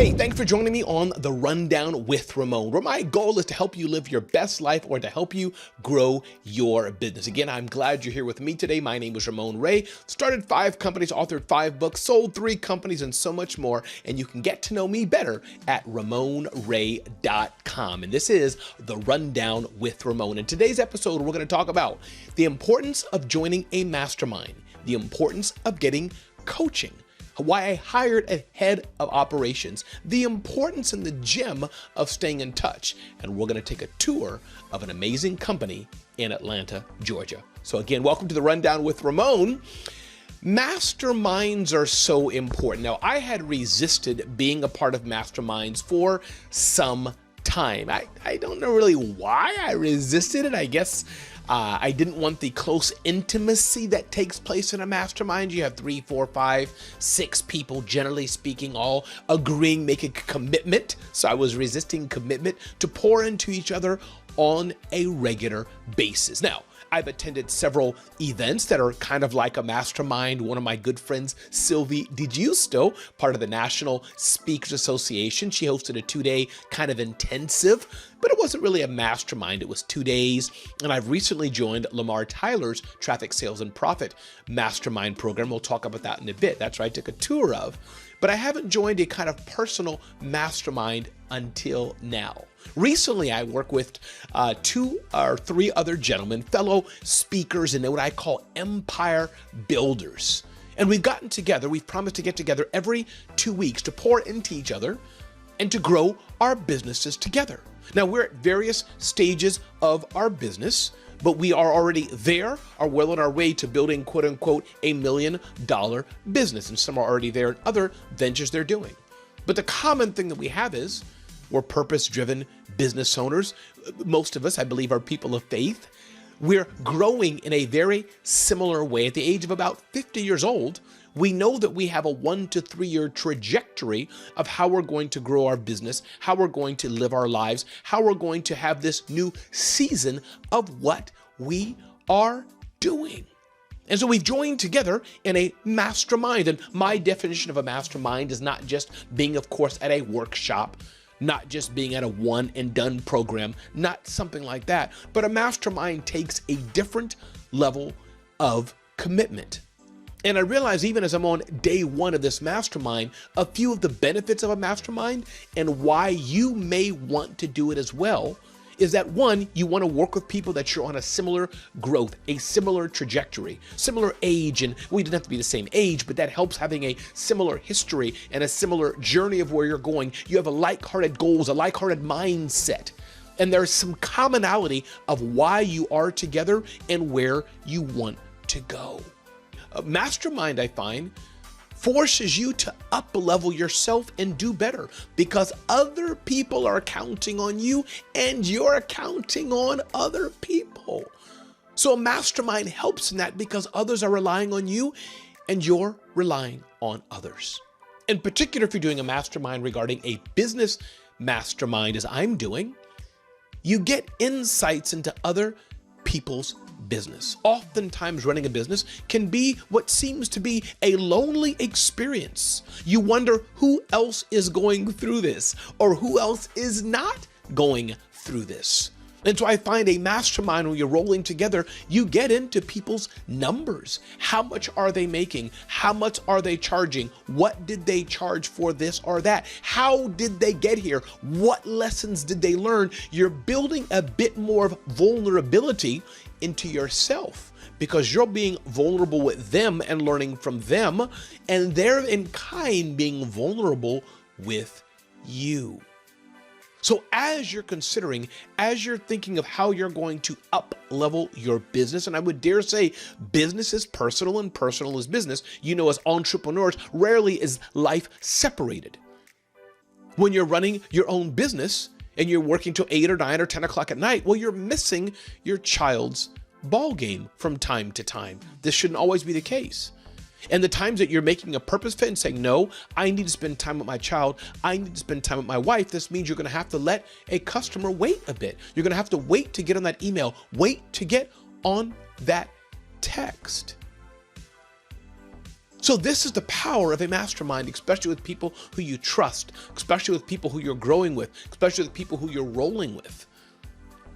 Hey, thanks for joining me on The Rundown with Ramon, where my goal is to help you live your best life or to help you grow your business. Again, I'm glad you're here with me today. My name is Ramon Ray. Started 5 companies, authored 5 books, sold 3 companies, and so much more. And you can get to know me better at RamonRay.com. And this is The Rundown with Ramon. In today's episode, we're going to talk about the importance of joining a mastermind, the importance of getting coaching, why I hired a head of operations, the importance and the gem of staying in touch, and we're going to take a tour of an amazing company in Atlanta, Georgia. So again, welcome to The Rundown with Ramon. Masterminds are so important. Now, I had resisted being a part of masterminds for some time. I don't know really why I resisted it. I guess I didn't want the close intimacy that takes place in a mastermind. You have 3, 4, 5, 6 people, generally speaking, all agreeing, making a commitment. So I was resisting commitment to pour into each other on a regular basis. Now, I've attended several events that are kind of like a mastermind. One of my good friends, Sylvie DiGiusto, part of the National Speakers Association, she hosted a 2-day kind of intensive, but it wasn't really a mastermind. It was 2 days. And I've recently joined Lamar Tyler's Traffic Sales and Profit Mastermind program. We'll talk about that in a bit. That's what I took a tour of. But I haven't joined a kind of personal mastermind until now. Recently, I worked with 2 or 3 other gentlemen, fellow speakers, and what I call empire builders. And we've gotten together, we've promised to get together every 2 weeks to pour into each other and to grow our businesses together. Now, we're at various stages of our business, but we are already there, are well on our way to building, quote unquote, $1 million business. And some are already there in other ventures they're doing. But the common thing that we have is we're purpose-driven business owners. Most of us, I believe, are people of faith. We're growing in a very similar way. At the age of about 50 years old, we know that we have a 1 to 3 year trajectory of how we're going to grow our business, how we're going to live our lives, how we're going to have this new season of what we are doing. And so we've joined together in a mastermind. And my definition of a mastermind is not just being, of course, at a workshop, not just being at a one and done program, not something like that, but a mastermind takes a different level of commitment. And I realize even as I'm on day 1 of this mastermind, a few of the benefits of a mastermind and why you may want to do it as well is that 1, you want to work with people that you're on a similar growth, a similar trajectory, similar age, and we don't have to be the same age, but that helps having a similar history and a similar journey of where you're going. You have a like-hearted goals, a like-hearted mindset, and there's some commonality of why you are together and where you want to go. A mastermind, I find, forces you to up-level yourself and do better because other people are counting on you and you're counting on other people. So a mastermind helps in that because others are relying on you and you're relying on others. In particular, if you're doing a mastermind regarding a business mastermind, as I'm doing, you get insights into other people's business. Oftentimes running a business can be what seems to be a lonely experience. You wonder who else is going through this or who else is not going through this. And so I find a mastermind when you're rolling together, you get into people's numbers. How much are they making? How much are they charging? What did they charge for this or that? How did they get here? What lessons did they learn? You're building a bit more of vulnerability into yourself because you're being vulnerable with them and learning from them, and they're in kind being vulnerable with you. So as you're considering, as you're thinking of how you're going to up-level your business, and I would dare say business is personal and personal is business. You know, as entrepreneurs, rarely is life separated. When you're running your own business and you're working till 8 or 9 or 10 o'clock at night, well, you're missing your child's ball game from time to time. This shouldn't always be the case. And the times that you're making a purpose fit and saying, no, I need to spend time with my child, I need to spend time with my wife, this means you're going to have to let a customer wait a bit. You're going to have to wait to get on that email, wait to get on that text. So this is the power of a mastermind, especially with people who you trust, especially with people who you're growing with, especially with people who you're rolling with,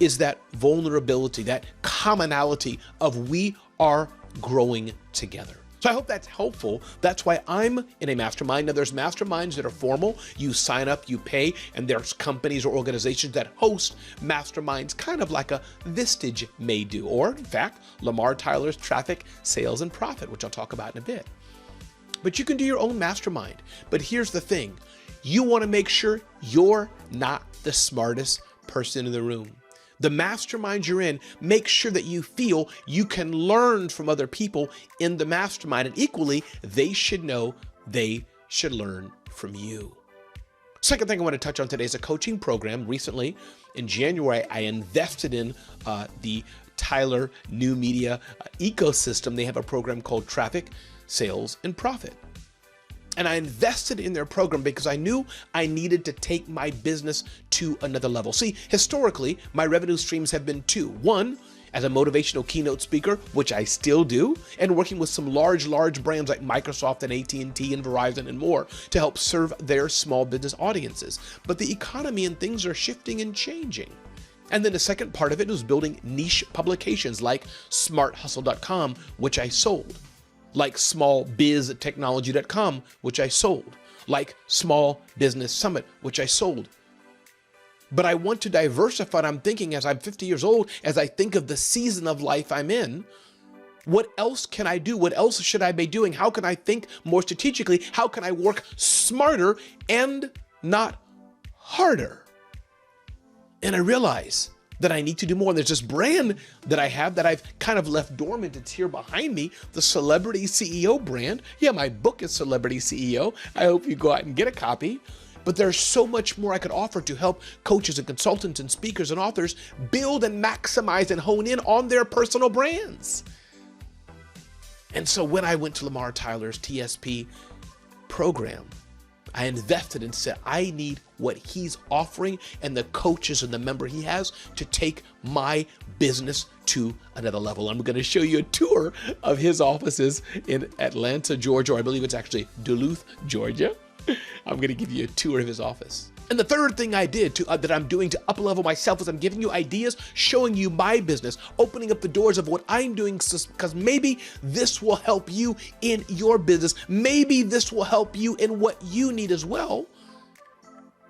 is that vulnerability, that commonality of we are growing together. So I hope that's helpful. That's why I'm in a mastermind. Now there's masterminds that are formal. You sign up, you pay, and there's companies or organizations that host masterminds, kind of like a Vistage may do, or in fact, Lamar Tyler's Traffic, Sales, and Profit, which I'll talk about in a bit. But you can do your own mastermind. But here's the thing. You want to make sure you're not the smartest person in the room. The mastermind you're in, make sure that you feel you can learn from other people in the mastermind, and equally, they should know they should learn from you. Second thing I want to touch on today is a coaching program. Recently, in January, I invested in the Tyler New Media ecosystem. They have a program called Traffic, Sales, and Profit. And I invested in their program because I knew I needed to take my business to another level. See, historically, my revenue streams have been two. One, as a motivational keynote speaker, which I still do, and working with some large brands like Microsoft and AT&T and Verizon and more to help serve their small business audiences. But the economy and things are shifting and changing. And then the second part of it was building niche publications like smarthustle.com, which I sold. Like smallbiztechnology.com, which I sold, like Small Business Summit, which I sold. But I want to diversify. I'm thinking as I'm 50 years old, as I think of the season of life I'm in, what else can I do? What else should I be doing? How can I think more strategically? How can I work smarter and not harder? And I realize that I need to do more. And there's this brand that I have that I've kind of left dormant. It's here behind me, the Celebrity CEO brand. Yeah, my book is Celebrity CEO. I hope you go out and get a copy. But there's so much more I could offer to help coaches and consultants and speakers and authors build and maximize and hone in on their personal brands. And so when I went to Lamar Tyler's TSP program, I invested and said, I need what he's offering and the coaches and the member he has to take my business to another level. I'm going to show you a tour of his offices in Atlanta, Georgia, or I believe it's actually Duluth, Georgia. I'm going to give you a tour of his office. And the third thing I did that I'm doing to up-level myself is I'm giving you ideas, showing you my business, opening up the doors of what I'm doing, because maybe this will help you in your business. Maybe this will help you in what you need as well.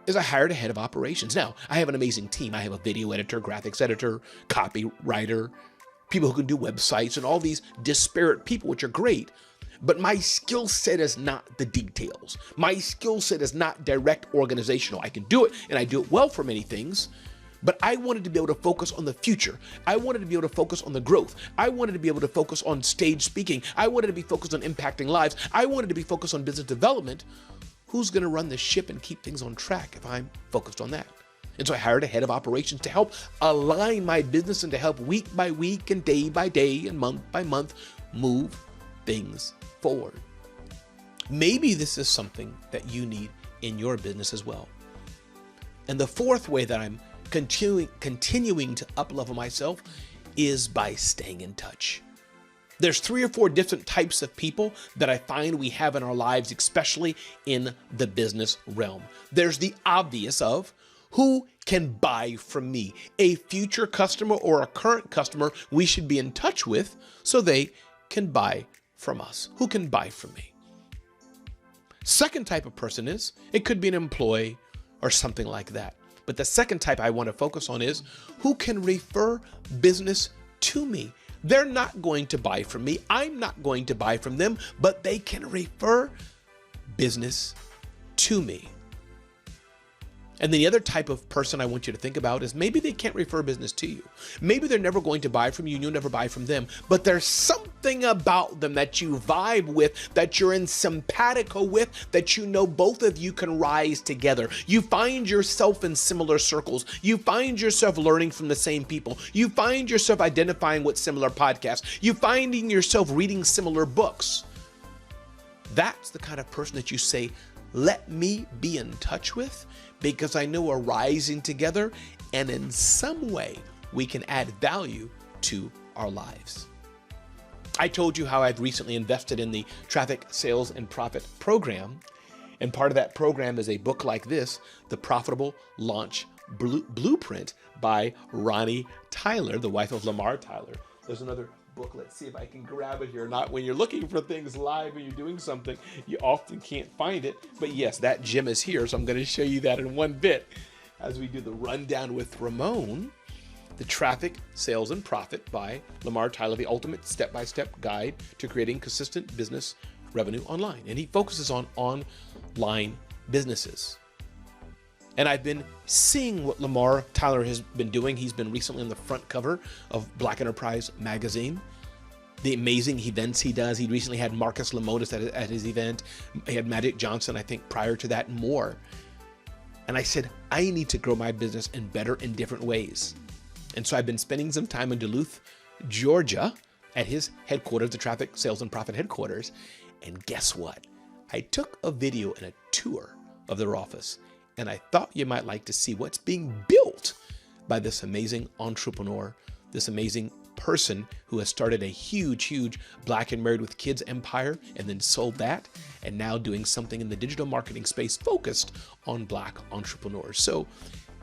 Is I hired a head of operations. Now, I have an amazing team. I have a video editor, graphics editor, copywriter, people who can do websites, and all these disparate people, which are great. But my skill set is not the details. My skill set is not direct organizational. I can do it, and I do it well for many things, but I wanted to be able to focus on the future. I wanted to be able to focus on the growth. I wanted to be able to focus on stage speaking. I wanted to be focused on impacting lives. I wanted to be focused on business development. Who's going to run the ship and keep things on track if I'm focused on that? And so I hired a head of operations to help align my business and to help week by week and day by day and month by month move things forward. Maybe this is something that you need in your business as well. And the fourth way that I'm continuing to up-level myself is by staying in touch. There's 3 or 4 different types of people that I find we have in our lives, especially in the business realm. There's the obvious of who can buy from me, a future customer or a current customer we should be in touch with so they can buy from us. Who can buy from me? Second type of person is, it could be an employee or something like that. But the second type I want to focus on is who can refer business to me. They're not going to buy from me. I'm not going to buy from them, but they can refer business to me. And then the other type of person I want you to think about is maybe they can't refer business to you. Maybe they're never going to buy from you and you'll never buy from them, but there's something about them that you vibe with, that you're in simpatico with, that you know both of you can rise together. You find yourself in similar circles. You find yourself learning from the same people. You find yourself identifying with similar podcasts. You finding yourself reading similar books. That's the kind of person that you say, let me be in touch with, because I know we're rising together and in some way we can add value to our lives. I told you how I'd recently invested in the Traffic Sales and Profit program. And part of that program is a book like this, The Profitable Launch Blueprint by Ronnie Tyler, the wife of Lamar Tyler. There's another book. Let's see if I can grab it here. Not when you're looking for things live and you're doing something, you often can't find it. But yes, that gem is here. So I'm going to show you that in one bit as we do the rundown with Ramon. The Traffic, Sales, and Profit by Lamar Tyler, the ultimate step-by-step guide to creating consistent business revenue online. And he focuses on online businesses. And I've been seeing what Lamar Tyler has been doing. He's been recently on the front cover of Black Enterprise magazine. The amazing events he does. He recently had Marcus Lemonis at his event. He had Magic Johnson, I think, prior to that, and more. And I said, I need to grow my business in better and different ways. And so I've been spending some time in Duluth, Georgia, at his headquarters, the Traffic, Sales, and Profit headquarters. And guess what? I took a video and a tour of their office, and I thought you might like to see what's being built by this amazing entrepreneur, this amazing person who has started a huge Black and Married with Kids empire and then sold that, and now doing something in the digital marketing space focused on Black entrepreneurs. So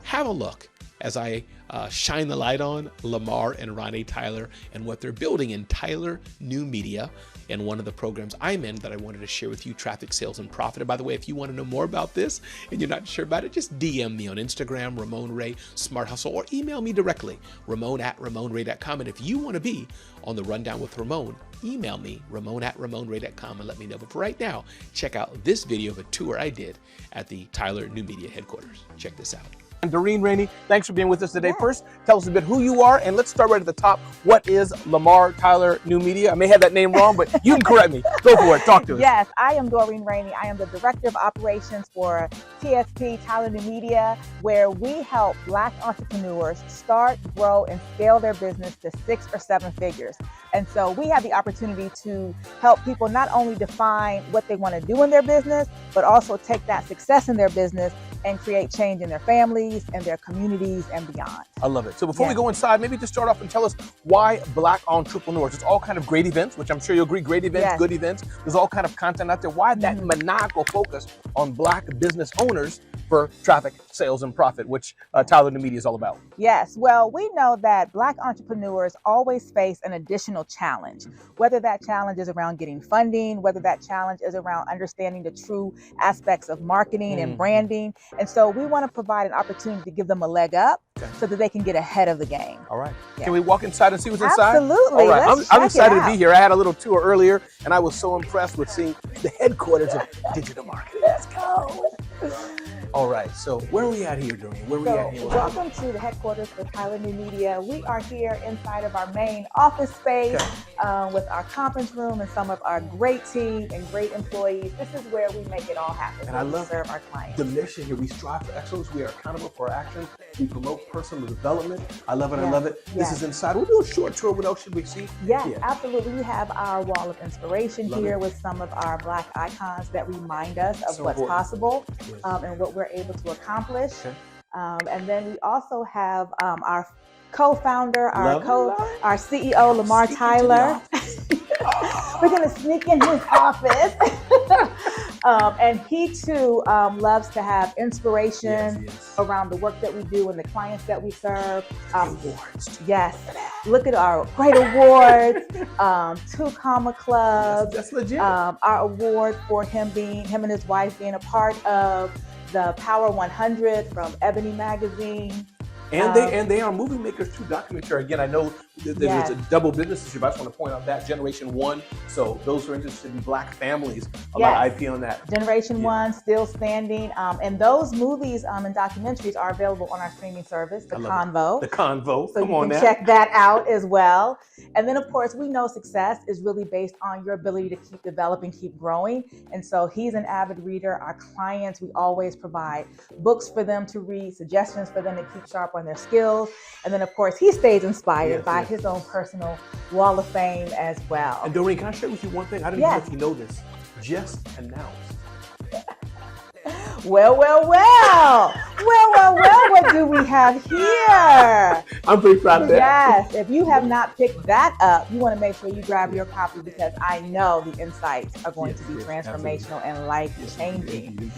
have a look as I shine the light on Lamar and Ronnie Tyler and what they're building in Tyler New Media, and one of the programs I'm in that I wanted to share with you, Traffic, Sales, and Profit. And by the way, if you want to know more about this and you're not sure about it, just DM me on Instagram, Ramon Ray Smart Hustle, or email me directly, ramon@ramonray.com. And if you want to be on the Rundown with Ramon, email me, ramon@ramonray.com, and let me know. But for right now, check out this video of a tour I did at the Tyler New Media headquarters. Check this out. Doreen Rainey, thanks for being with us today. First, tell us a bit who you are, and let's start right at the top. What is Lamar Tyler New Media? I may have that name wrong, but you can correct me. Go for it. Talk to us. Yes, I am Doreen Rainey. I am the Director of Operations for TSP Tyler New Media, where we help Black entrepreneurs start, grow, and scale their business to 6 or 7 figures. And so we have the opportunity to help people not only define what they want to do in their business, but also take that success in their business and create change in their families and their communities and beyond. I love it. So before we go inside, maybe just start off and tell us why Black entrepreneurs. It's all kind of great events, which I'm sure you'll agree, great events, good events. There's all kind of content out there. Why that maniacal focus on Black business owners for Traffic, Sales, and Profit, which Tyler New Media is all about? Yes, well, we know that Black entrepreneurs always face an additional challenge, whether that challenge is around getting funding, whether that challenge is around understanding the true aspects of marketing and branding. And so we want to provide an opportunity to give them a leg up so that they can get ahead of the game. All right. Can we walk inside and see what's inside? Absolutely. All right. I'm excited to be here. I had a little tour earlier, and I was so impressed with seeing the headquarters of digital marketing. Let's go. All right, so where are we at here, Doreen? Where are we at here? Welcome to the headquarters for Tyler New Media. We are here inside of our main office space with our conference room and some of our great team and great employees. This is where we make it all happen. And I love serve our clients. The mission here. We strive for excellence. We are accountable for our actions. We promote personal development. I love it. I love it. This is inside. We'll do a short tour. What else should we see? Yes, absolutely. We have our wall of inspiration here with some of our Black icons that remind us of what's possible and what we're able to accomplish. And then we also have our co-founder, our CEO, Lamar Tyler. We're going to sneak in his office. And he too loves to have inspiration around the work that we do and the clients that we serve. Awards. Yes. Look at our great awards, 2 Comma Club. That's legit. Our award for him and his wife being a part of the Power 100 from Ebony Magazine. And they are movie makers too. Documentary. Again, I know there's a double business issue, but I just want to point out that Generation 1. So those who are interested in Black families, a lot of IP on that. Generation 1, still standing. And those movies and documentaries are available on our streaming service, The Convo. The Convo. So you can check that out as well. And then, of course, we know success is really based on your ability to keep developing, keep growing. And so he's an avid reader. Our clients, we always provide books for them to read, suggestions for them to keep sharp on their skills. And then, of course, he stays inspired by his own personal wall of fame as well. And Doreen, can I share with you one thing? I don't know if you know this. Just announced. Well. Well, what do we have here? I'm pretty proud of that. Yes, if you have not picked that up, you want to make sure you grab your copy because I know the insights are going to be transformational and life-changing.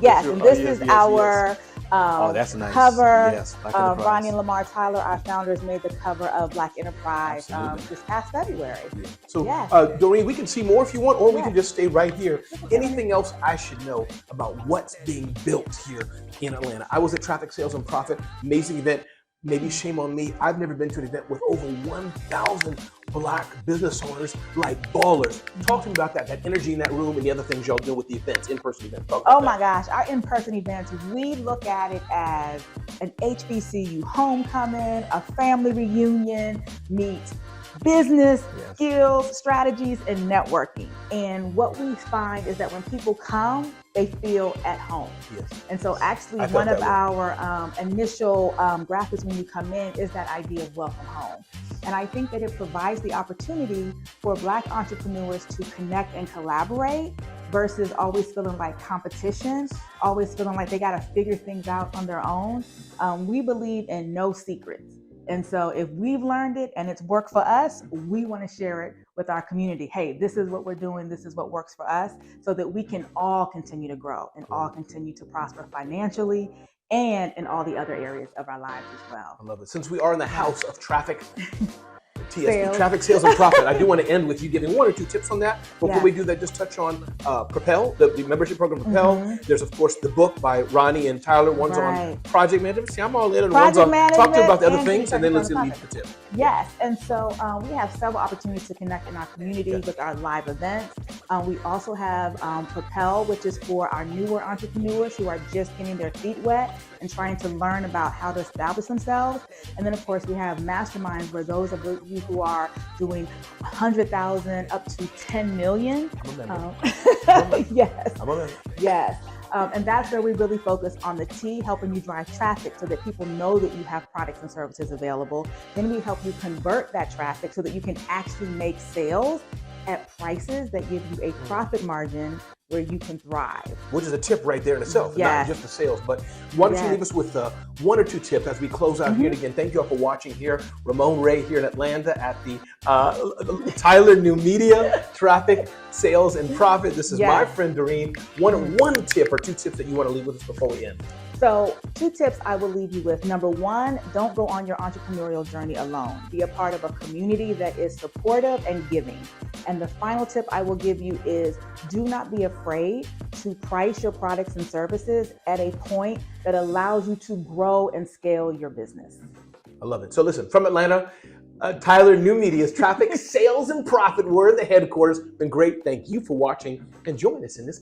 Yes, and this is our that's nice. cover. Yes, Black Enterprise. Ronnie and Lamar Tyler, our founders, made the cover of Black Enterprise this past February. So, Yes. Doreen, we can see more if you want, or we Yes. can just stay right here. Anything else I should know about what's being built here in Atlanta? I was at Traffic Sales and Profit, amazing event. Maybe shame on me. I've never been to an event with over 1,000 Black business owners like ballers. Talk to me about that energy in that room and the other things y'all do with the events, in-person events. Oh my gosh, our in-person events, we look at it as an HBCU homecoming, a family reunion, meet business, skills, strategies, and networking. And what we find is that when people come, they feel at home. Yes. And so actually one of our initial graphics when you come in is that idea of welcome home. And I think that it provides the opportunity for Black entrepreneurs to connect and collaborate versus always feeling like competition, always feeling like they got to figure things out on their own. We believe in no secrets. And so if we've learned it and it's worked for us, we want to share it with our community. Hey, this is what we're doing. This is what works for us so that we can all continue to grow and all continue to prosper financially and in all the other areas of our lives as well. I love it. Since we are in the house of traffic, TSP, Sales. Traffic Sales and Profit, I do want to end with you giving 1 or 2 tips on that. Before we do that, just touch on Propel, the membership program Propel. There's, of course, the book by Ronnie and Tyler. One's on project management. See, I'm all in. And one's on, talk to me about the other things, and then let's leave the tip. Yes, and so we have several opportunities to connect in our community with our live events. We also have Propel, which is for our newer entrepreneurs who are just getting their feet wet and trying to learn about how to establish themselves. And then, of course, we have Masterminds, where those of you who are doing 100,000 up to 10 million. Yes. Yes. And that's where we really focus on the T, helping you drive traffic so that people know that you have products and services available. Then we help you convert that traffic so that you can actually make sales at prices that give you a profit margin where you can thrive. Which is a tip right there in itself, not just the sales. But why don't you leave us with 1 or 2 tips as we close out here. And again, thank you all for watching here. Ramon Ray here in Atlanta at the Tyler New Media Traffic Sales and Profit. This is my friend Doreen. One tip or 2 tips that you want to leave with us before we end. So 2 tips I will leave you with. Number 1, don't go on your entrepreneurial journey alone. Be a part of a community that is supportive and giving. And the final tip I will give you is do not be afraid to price your products and services at a point that allows you to grow and scale your business. I love it. So listen, from Atlanta, Tyler New Media's Traffic Sales and Profit. We're in the headquarters. Been great. Thank you for watching and join us in this